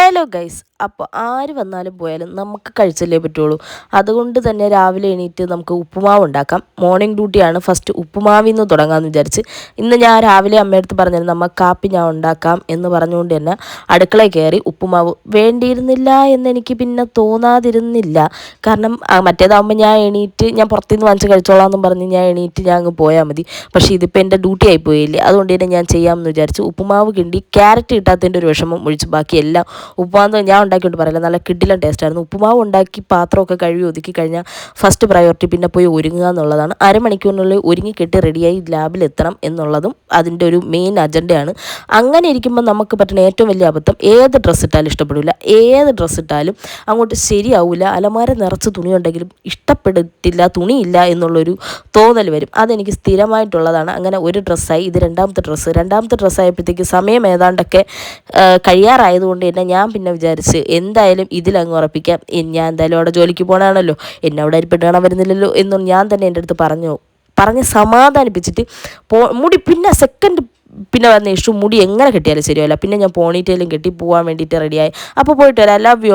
Hello guys, അപ്പോൾ ആര് വന്നാലും പോയാലും നമുക്ക് കഴിച്ചല്ലേ പറ്റുള്ളൂ. അതുകൊണ്ട് തന്നെ രാവിലെ എണീറ്റ് നമുക്ക് ഉപ്പുമാവ് ഉണ്ടാക്കാം. മോർണിംഗ് ഡ്യൂട്ടിയാണ്, ഫസ്റ്റ് ഉപ്പുമാവിൽ നിന്ന് തുടങ്ങാമെന്ന് വിചാരിച്ച് ഇന്ന് ഞാൻ രാവിലെ അമ്മയടുത്ത് പറഞ്ഞിരുന്നു നമ്മ കാപ്പി ഞാൻ ഉണ്ടാക്കാം എന്ന് പറഞ്ഞുകൊണ്ട് തന്നെ അടുക്കളയിൽ കയറി. ഉപ്പുമാവ് വേണ്ടിയിരുന്നില്ല എന്നെനിക്ക് പിന്നെ തോന്നാതിരുന്നില്ല. കാരണം മറ്റേതാകുമ്പോൾ ഞാൻ പുറത്തുനിന്ന് വാങ്ങിച്ച് കഴിച്ചോളാം എന്നും പറഞ്ഞ് ഞാൻ അങ്ങ് പോയാൽ മതി. പക്ഷേ ഇതിപ്പോൾ എൻ്റെ ഡ്യൂട്ടി ആയിപ്പോയില്ലേ, അതുകൊണ്ട് തന്നെ ഞാൻ ചെയ്യാമെന്ന് വിചാരിച്ചു. ഉപ്പുമാവ് കിണ്ടി ക്യാരറ്റ് കിട്ടാത്തതിൻ്റെ ഒരു വിഷമം ഒഴിച്ച് ബാക്കി എല്ലാം ഉപ്പുമാവ് ഞാൻ ഉണ്ടാക്കിയിട്ട് പറയില്ല, നല്ല കിടിലൻ ടേസ്റ്റായിരുന്നു. ഉപ്പുമാവ് ഉണ്ടാക്കി പാത്രമൊക്കെ കഴുകി ഒതുക്കി കഴിഞ്ഞാൽ ഫസ്റ്റ് പ്രയോറിറ്റി പിന്നെ പോയി ഒരുങ്ങുക എന്നുള്ളതാണ്. അരമണിക്കൂറിനുള്ളിൽ ഒരുങ്ങിക്കെട്ടി റെഡിയായി ലാബിലെത്തണം എന്നുള്ളതും അതിൻ്റെ ഒരു മെയിൻ അജണ്ടയാണ്. അങ്ങനെ ഇരിക്കുമ്പോൾ നമുക്ക് പറ്റുന്ന ഏറ്റവും വലിയ അബദ്ധം, ഏത് ഡ്രസ്സ് ഇട്ടാലും ഇഷ്ടപ്പെടില്ല, ഏത് ഡ്രസ്സ് ഇട്ടാലും അങ്ങോട്ട് ശരിയാവില്ല. അലമാര നിറച്ച് തുണിയുണ്ടെങ്കിലും ഇഷ്ടപ്പെട്ടില്ല, തുണിയില്ല എന്നുള്ളൊരു തോന്നൽ വരും. അതെനിക്ക് സ്ഥിരമായിട്ടുള്ളതാണ്. അങ്ങനെ ഒരു ഡ്രസ്സായി, ഇത് രണ്ടാമത്തെ ഡ്രസ്സായപ്പോഴത്തേക്ക് സമയം ഏതാണ്ടൊക്കെ കഴിയാറായതുകൊണ്ട് തന്നെ ഞാൻ പിന്നെ വിചാരിച്ച് എന്തായാലും ഇതിലങ്ങ് ഉറപ്പിക്കാം. ഞാൻ എന്തായാലും അവിടെ ജോലിക്ക് പോകണമാണല്ലോ, എന്നെ അവിടെ അരിപ്പെട്ട് കാണാൻ വരുന്നില്ലല്ലോ എന്നും ഞാൻ തന്നെ എൻ്റെ അടുത്ത് പറഞ്ഞ് സമാധാനിപ്പിച്ചിട്ട് മുടി പിന്നെ സെക്കൻഡ് പിന്നെ വന്ന ഇഷ്യൂ, മുടി എങ്ങനെ കെട്ടിയാലും ശരിയല്ല. പിന്നെ ഞാൻ പോണിറ്റെയിലും കെട്ടി പോകാൻ വേണ്ടിയിട്ട് റെഡിയായി. അപ്പോൾ പോയിട്ട് വരാം. Love you.